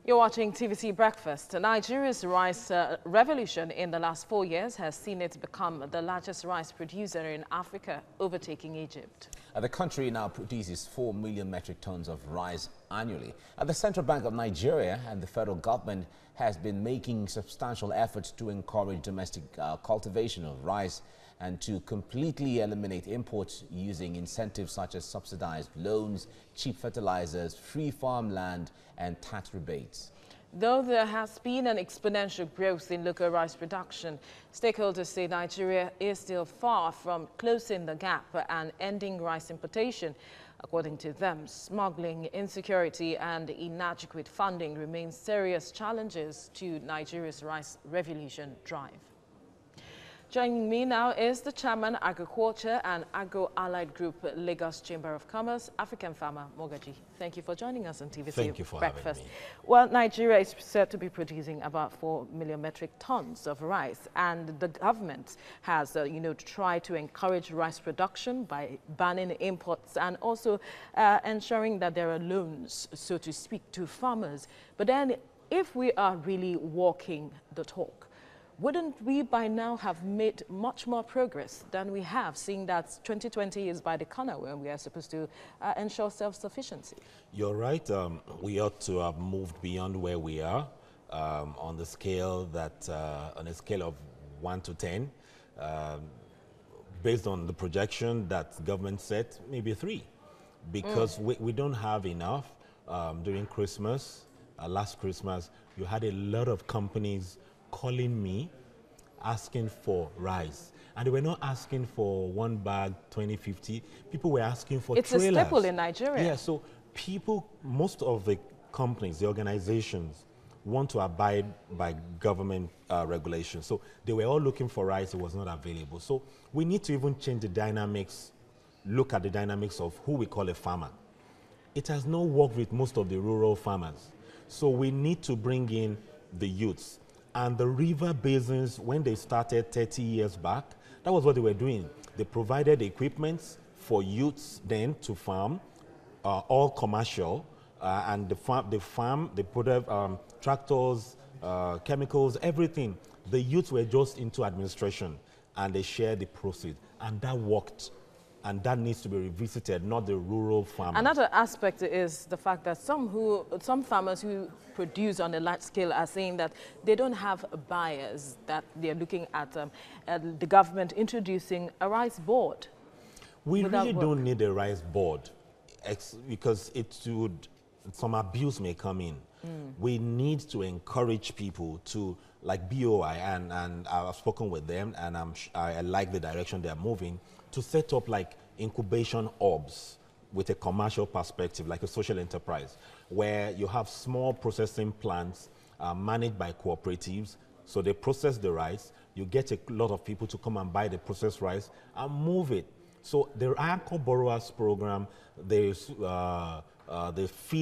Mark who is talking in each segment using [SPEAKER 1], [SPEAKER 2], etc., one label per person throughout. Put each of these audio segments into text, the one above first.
[SPEAKER 1] You're watching TVC Breakfast. Nigeria's rice revolution in the last 4 years has seen it become the largest rice producer in Africa, overtaking Egypt.
[SPEAKER 2] The country now produces 4 million metric tons of rice annually. The Central Bank of Nigeria and the federal government has been making substantial efforts to encourage domestic cultivation of rice and to completely eliminate imports using incentives such as subsidized loans, cheap fertilizers, free farmland and tax rebates.
[SPEAKER 1] Though there has been an exponential growth in local rice production, stakeholders say Nigeria is still far from closing the gap and ending rice importation. According to them, smuggling, insecurity and inadequate funding remain serious challenges to Nigeria's rice revolution drive. Joining me now is the Chairman, Agriculture and Agro-Allied Group, Lagos Chamber of Commerce, African farmer, Mogaji. Thank you for joining us on TVC
[SPEAKER 3] Thank you for
[SPEAKER 1] Breakfast.
[SPEAKER 3] having me.
[SPEAKER 1] Well, Nigeria is said to be producing about 4 million metric tons of rice, and the government has, tried to encourage rice production by banning imports and also ensuring that there are loans, so to speak, to farmers. But then, if we are really walking the talk, wouldn't we by now have made much more progress than we have, seeing that 2020 is by the corner when we are supposed to ensure self-sufficiency?
[SPEAKER 3] You're right. We ought to have moved beyond where we are on the scale that, on a scale of 1 to 10, based on the projection that government set, maybe 3, because we don't have enough. During Christmas, last Christmas, you had a lot of companies calling me asking for rice, and they were not asking for 1 bag 2050. People were asking for trailers.
[SPEAKER 1] It's a staple in Nigeria.
[SPEAKER 3] Yeah, so people, most of the companies, the organizations, want to abide by government regulations. So they were all looking for rice. It was not available. So we need to even change the dynamics, look at the dynamics of who we call a farmer. It has not worked with most of the rural farmers. So we need to bring in the youths. And the river basins, when they started 30 years back, that was what they were doing. They provided equipment for youths then to farm, all commercial, and they put up tractors, chemicals, everything. The youths were just into administration, and they shared the proceeds, and that worked. And that needs to be revisited, not the rural farmers.
[SPEAKER 1] Another aspect is the fact that some farmers who produce on a large scale are saying that they don't have buyers, that they're looking at the government introducing a rice board.
[SPEAKER 3] We really don't need a rice board because some abuse may come in. We need to encourage people to, like BOI, and I've spoken with them, and I like the direction they're moving, to set up like incubation hubs with a commercial perspective, like a social enterprise, where you have small processing plants managed by cooperatives. So they process the rice, you get a lot of people to come and buy the processed rice and move it. So the Anchor Borrowers program, there's the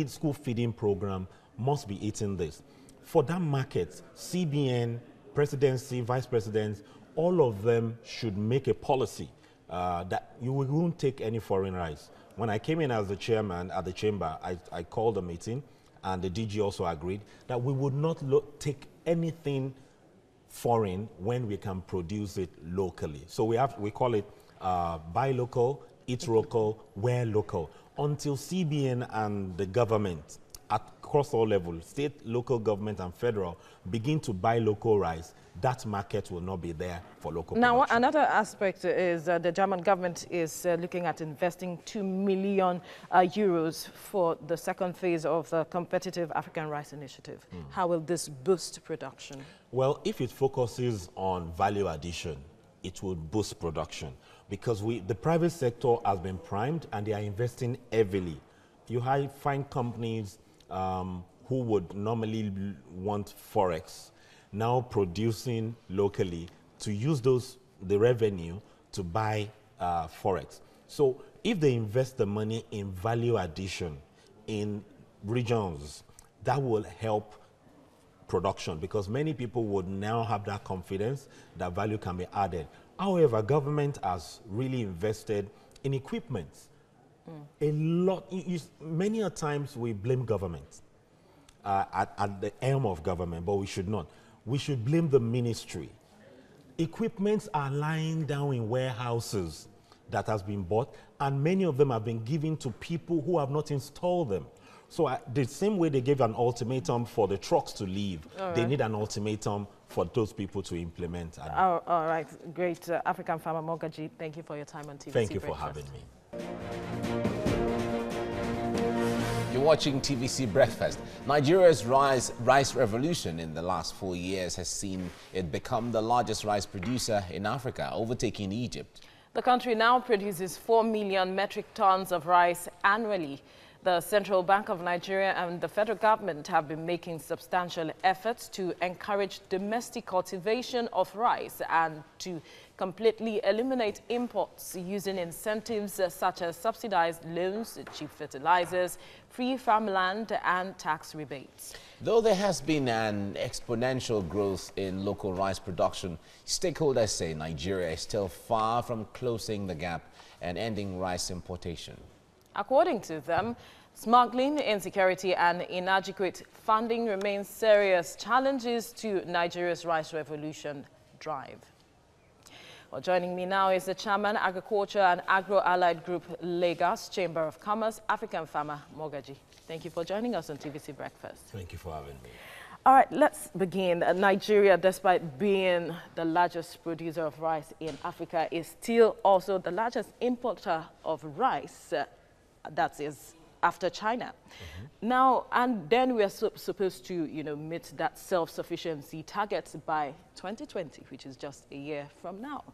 [SPEAKER 3] school feeding program must be eating this. For that market, CBN, presidency, vice presidents, all of them should make a policy that you won't take any foreign rice. When I came in as the chairman at the chamber, I called a meeting, and the DG also agreed that we would not take anything foreign when we can produce it locally. So we call it buy local, eat local, wear local, until CBN and the government across all levels, state, local government and federal, begin to buy local rice. That market will not be there for local
[SPEAKER 1] Now,
[SPEAKER 3] production.
[SPEAKER 1] another aspect is the German government is looking at investing 2 million euros for the second phase of the Competitive African Rice Initiative. How will this boost production?
[SPEAKER 3] Well, if it focuses on value addition, it will boost production, because the private sector has been primed and they are investing heavily. You find companies who would normally want Forex now producing locally to use the revenue to buy Forex. So if they invest the money in value addition in regions, that will help production, because many people would now have that confidence that value can be added. However, government has really invested in equipment. A lot, many a times we blame government. at the helm of government, but we should not. We should blame the ministry. Equipments are lying down in warehouses that has been bought, and many of them have been given to people who have not installed them. So the same way they gave an ultimatum for the trucks to leave, they need an ultimatum for those people to implement.
[SPEAKER 1] All right, great. African Farmer Mogaji, thank you for your time on TVC
[SPEAKER 3] Thank you
[SPEAKER 1] Breakfast.
[SPEAKER 3] for having me.
[SPEAKER 2] You're watching TVC Breakfast. Nigeria's rice revolution in the last 4 years has seen it become the largest rice producer in Africa, overtaking Egypt.
[SPEAKER 1] The country now produces 4 million metric tons of rice annually. The Central Bank of Nigeria and the federal government have been making substantial efforts to encourage domestic cultivation of rice and to completely eliminate imports using incentives such as subsidized loans, cheap fertilizers, free farmland and tax rebates.
[SPEAKER 2] Though there has been an exponential growth in local rice production, stakeholders say Nigeria is still far from closing the gap and ending rice importation. According to them, smuggling, insecurity and inadequate funding remain serious challenges to Nigeria's rice revolution drive. Well, joining me now is the Chairman, Agriculture and Agro-Allied Group, Lagos Chamber of Commerce, African Farmer Mogaji. Thank you for joining us on TVC Breakfast.
[SPEAKER 3] Thank you for having me.
[SPEAKER 1] All right, let's begin. Nigeria, despite being the largest producer of rice in Africa, is still also the largest importer of rice. That is after China. Now, and then we are supposed to, meet that self-sufficiency target by 2020, which is just a year from now.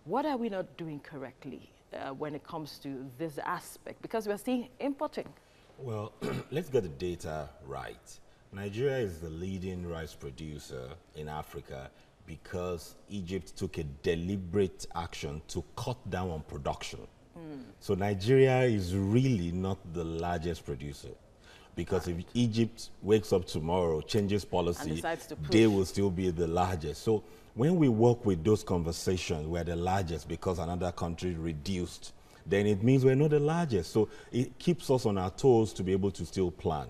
[SPEAKER 1] What are we not doing correctly when it comes to this aspect? Because we're still importing.
[SPEAKER 3] Well, let's get the data right. Nigeria is the leading rice producer in Africa because Egypt took a deliberate action to cut down on production. So Nigeria is really not the largest producer, because if Egypt wakes up tomorrow, changes policy, they will still be the largest. So when we work with those conversations, we're the largest because another country reduced, then it means we're not the largest. So it keeps us on our toes to be able to still plan.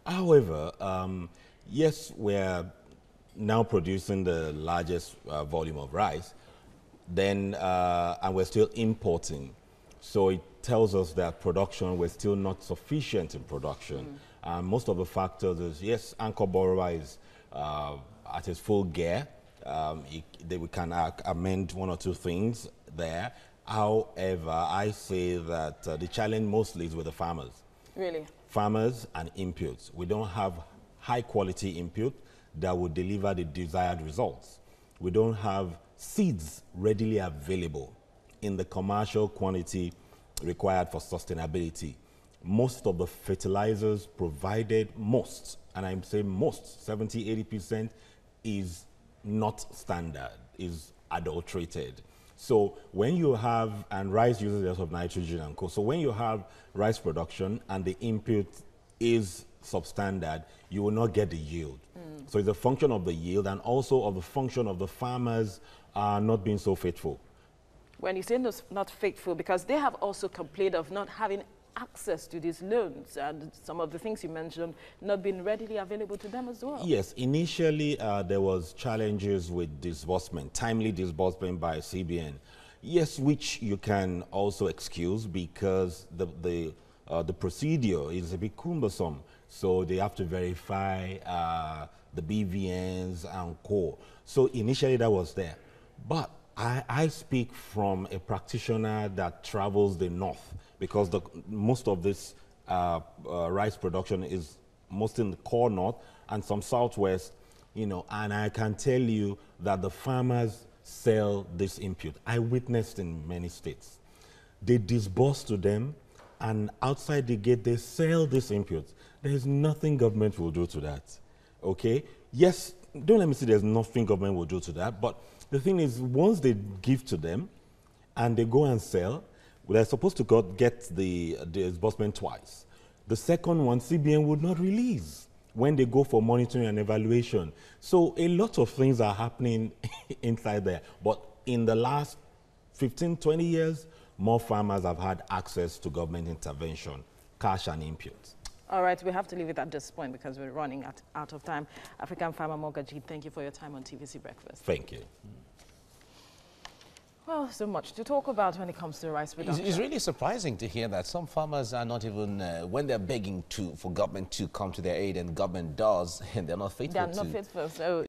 [SPEAKER 3] However, yes, we're now producing the largest volume of rice, then and we're still importing. So it tells us that production, we're still not sufficient in production. Most of the factors is, yes, Anchor Borrower is at its full gear. We can amend one or two things there. However, I say that the challenge mostly is with the farmers.
[SPEAKER 1] Really?
[SPEAKER 3] Farmers and inputs. We don't have high quality input that will deliver the desired results. We don't have seeds readily available in the commercial quantity required for sustainability. Most of the fertilizers provided, and I'm saying most, 70–80% is not standard, is adulterated. So when you have, and rice uses a lot of nitrogen and so when you have rice production and the input is substandard, you will not get the yield. So it's a function of the yield and also of the function of the farmers not being so faithful.
[SPEAKER 1] When you say not faithful, because they have also complained of not having access to these loans and some of the things you mentioned not being readily available to them as well.
[SPEAKER 3] Yes, initially there was challenges with disbursement, timely disbursement by CBN. Yes, which you can also excuse because the procedure is a bit cumbersome. So they have to verify the BVNs and co. So initially that was there. But I speak from a practitioner that travels the north because most of this rice production is most in the core north and some southwest, and I can tell you that the farmers sell this input. I witnessed in many states. They disburse to them and outside the gate they sell this input. There's nothing government will do to that, okay? Yes, don't let me say there's nothing government will do to that, but the thing is, once they give to them and they go and sell, they're supposed to get the disbursement twice. The second one, CBN would not release when they go for monitoring and evaluation. So a lot of things are happening inside there. But in the last 15, 20 years, more farmers have had access to government intervention, cash and inputs.
[SPEAKER 1] All right, we have to leave it at this point because we're running out of time. African Farmer Mogajit, thank you for your time on TVC Breakfast.
[SPEAKER 3] Thank you.
[SPEAKER 1] Well, so much to talk about when it comes to rice production.
[SPEAKER 2] It's really surprising to hear that some farmers are not even, when they're begging for government to come to their aid, and government does, and they're not faithful.
[SPEAKER 1] They're not faithful. So